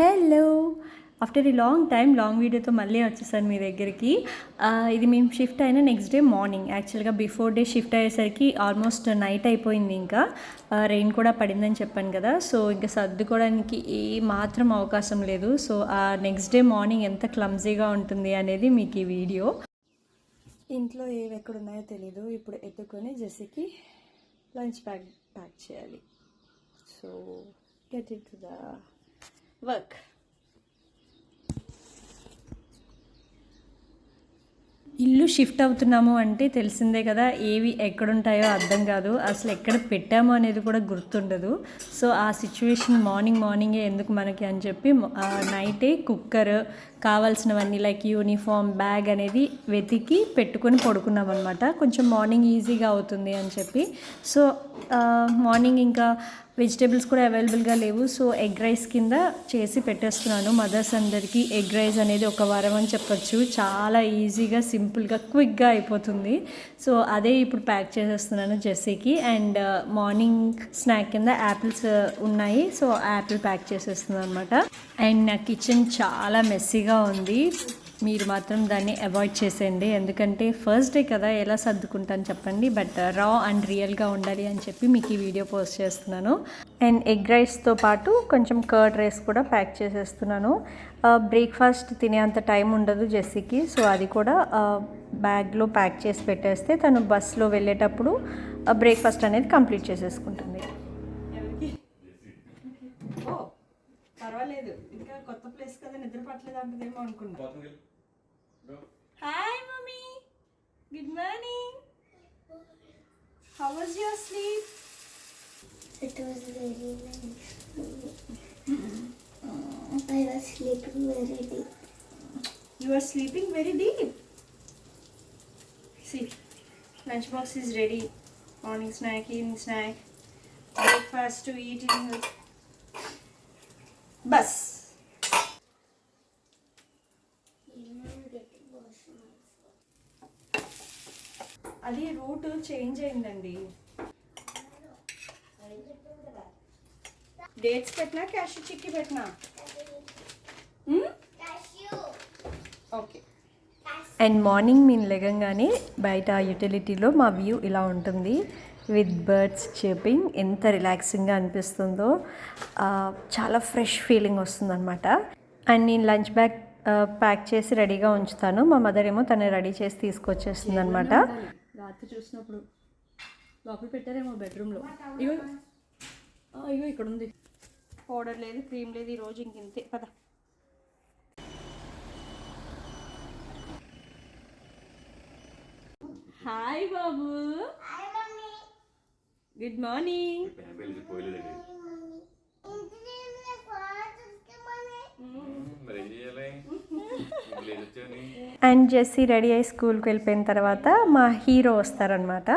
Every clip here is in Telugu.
హలో, ఆఫ్టర్ ఈ లాంగ్ టైమ్ లాంగ్ వీడియోతో మళ్ళీ వచ్చేసాను మీ దగ్గరికి. ఇది మేము షిఫ్ట్ అయిన నెక్స్ట్ డే మార్నింగ్. యాక్చువల్గా బిఫోర్ డే షిఫ్ట్ అయ్యేసరికి ఆల్మోస్ట్ నైట్ అయిపోయింది. ఇంకా రెయిన్ కూడా పడిందని చెప్పాను కదా. సో ఇంకా సర్దుకోవడానికి ఏ మాత్రం అవకాశం లేదు. సో నెక్స్ట్ డే మార్నింగ్ ఎంత క్లమ్జీగా ఉంటుంది అనేది మీకు ఈ వీడియో. ఇంట్లో ఏవి ఎక్కడున్నాయో తెలీదు. ఇప్పుడు ఎత్తుకొని జెస్సీకి లంచ్ ప్యాక్ చేయాలి. So get it to the work. ఇల్లు షిఫ్ట్ అవుతున్నాము అంటే తెలిసిందే కదా, ఏవి ఎక్కడుంటాయో అర్థం కాదు, అసలు ఎక్కడ పెట్టామో అనేది కూడా గుర్తుండదు. సో ఆ సిచ్యువేషన్ మార్నింగే ఎందుకు మనకి అని చెప్పి నైటే కుక్కర్ కావాల్సినవన్నీ లైక్ యూనిఫామ్, బ్యాగ్ అనేది వెతికి పెట్టుకొని పడుకున్నాం అనమాట. కొంచెం మార్నింగ్ ఈజీగా అవుతుంది అని చెప్పి. సో మార్నింగ్ ఇంకా వెజిటేబుల్స్ కూడా అవైలబుల్గా లేవు. సో ఎగ్ రైస్ కింద చేసి పెట్టేస్తున్నాను. మదర్స్ అందరికీ ఎగ్ రైస్ అనేది ఒక వారం అని చెప్పొచ్చు. చాలా ఈజీగా, సింపుల్గా, క్విక్గా అయిపోతుంది. సో అదే ఇప్పుడు ప్యాక్ చేసేస్తున్నాను జెస్సీకి. అండ్ మార్నింగ్ స్నాక్ కింద యాపిల్స్ ఉన్నాయి. సో యాపిల్ ప్యాక్ చేసేస్తున్నాను అనమాట. అండ్ నా కిచెన్ చాలా మెస్సీగా ఉంది. మీరు మాత్రం దాన్ని అవాయిడ్ చేసేయండి, ఎందుకంటే ఫస్ట్ డే కదా, ఎలా సర్దుకుంటాను చెప్పండి. బట్ రా అండ్ రియల్గా ఉండాలి అని చెప్పి మీకు ఈ వీడియో పోస్ట్ చేస్తున్నాను. అండ్ ఎగ్ రైస్తో పాటు కొంచెం కర్డ్ రైస్ కూడా ప్యాక్ చేసేస్తున్నాను. బ్రేక్ఫాస్ట్ తినేంత టైం ఉండదు జెస్సీకి. సో అది కూడా బ్యాగ్లో ప్యాక్ చేసి పెట్టేస్తే తను బస్లో వెళ్ళేటప్పుడు బ్రేక్ఫాస్ట్ అనేది కంప్లీట్ చేసేసుకుంటుంది. పర్వాలేదు, ఇంకా కొత్త ప్లేస్ కదా, నిద్ర పట్టలేదు అంటదేమో అనుకున్నా. Hi mummy, good morning. How was your sleep? It was very nice. I was sleeping very deep. You are sleeping very deep. See, lunch box is ready. Morning snack, evening snack, breakfast to eat in the bus. అది రూట్ చేంజ్ అయిందండి. డేట్స్ పెట్టినా క్యాష్యూ చిక్కీ పెట్టినా? ఓకే. అండ్ మార్నింగ్ మేము లెగంగానే బయట యూటిలిటీలో మా వ్యూ ఇలా ఉంటుంది విత్ బర్డ్స్ చిర్పింగ్. ఎంత రిలాక్సింగ్గా అనిపిస్తుందో, చాలా ఫ్రెష్ ఫీలింగ్ వస్తుందన్నమాట. అండ్ నేను లంచ్ బ్యాగ్ ప్యాక్ చేసి రెడీగా ఉంచుతాను. మా మదర్ ఏమో తను రెడీ చేసి తీసుకొచ్చేస్తుంది అనమాట. రాత్రి చూసినప్పుడు లోపల పెట్టారేమో బెడ్రూమ్లో. ఇగో ఇక్కడ ఉంది. పౌడర్ లేదు, క్రీమ్ లేదు, ఈరోజు ఇంకింతే. పద. హాయ్ బాబు, good morning. And Jessie ready అయ్యి స్కూల్కి వెళ్ళిపోయిన తర్వాత మా హీరో వస్తారనమాట.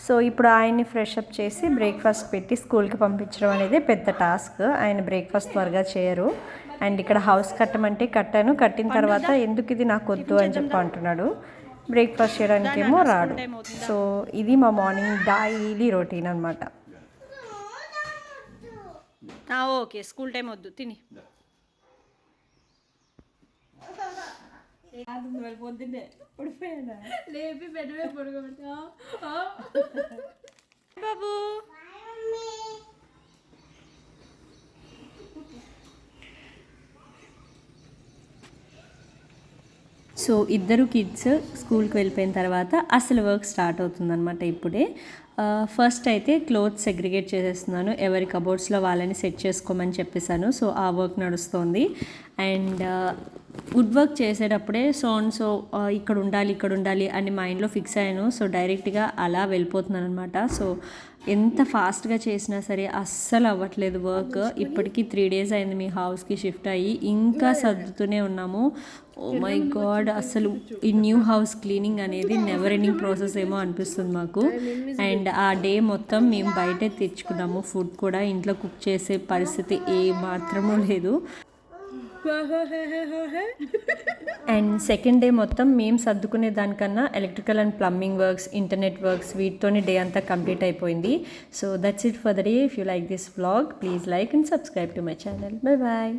సో ఇప్పుడు ఆయన్ని ఫ్రెషప్ చేసి బ్రేక్ఫాస్ట్ పెట్టి స్కూల్కి పంపించడం అనేది పెద్ద టాస్క్. ఆయన బ్రేక్ఫాస్ట్ త్వరగా చేయరు. అండ్ ఇక్కడ హౌస్ కట్టమంటే కట్టాను. కట్టిన తర్వాత ఎందుకు ఇది నాకు వద్దు అని చెప్పి అంటున్నాడు. బ్రేక్ఫాస్ట్ చేయడానికి ఏమో రాడు. సో ఇది మా మార్నింగ్ డైలీ రొటీన్ అనమాట. ఓకే, స్కూల్ టైం వద్దు, తిని. పొద్దున్నే పడిపోయాడా? లేపి పెట్టవే పడుకోబెట్టా బాబు. సో ఇద్దరు కిడ్స్ స్కూల్కి వెళ్ళిపోయిన తర్వాత అసలు వర్క్ స్టార్ట్ అవుతుందన్నమాట. ఇప్పుడే ఫస్ట్ అయితే క్లోత్స్ సెగ్రిగేట్ చేసేస్తున్నాను. ఎవరి కబోర్డ్స్లో వాళ్ళని సెట్ చేసుకోమని చెప్పేశాను. సో ఆ వర్క్ నడుస్తుంది. అండ్ వుడ్ వర్క్ చేసేటప్పుడే సో ఇక్కడ ఉండాలి అని మైండ్లో ఫిక్స్ అయ్యాను. సో డైరెక్ట్గా అలా వెళ్ళిపోతున్నాను అనమాట. సో ఎంత ఫాస్ట్గా చేసినా సరే అస్సలు అవ్వట్లేదు వర్క్. ఇప్పటికీ 3 days అయింది మీ హౌస్కి షిఫ్ట్ అయ్యి, ఇంకా సర్దుతూనే ఉన్నాము. ఓ మై గాడ్, అసలు ఈ న్యూ హౌస్ క్లీనింగ్ అనేది నెవర్ ఎండింగ్ ప్రాసెస్ ఏమో అనిపిస్తుంది మాకు. అండ్ ఆ డే మొత్తం మేము బయటే తెచ్చుకున్నాము. ఫుడ్ కూడా ఇంట్లో కుక్ చేసే పరిస్థితి ఏ మాత్రమూ లేదు. అండ్ సెకండ్ డే మొత్తం మేము సర్దుకునే దానికన్నా electrical and plumbing works, internet works, వీటితోనే డే అంతా కంప్లీట్ అయిపోయింది. So that's it for the day. If you like this vlog, please like and subscribe to my channel. Bye bye.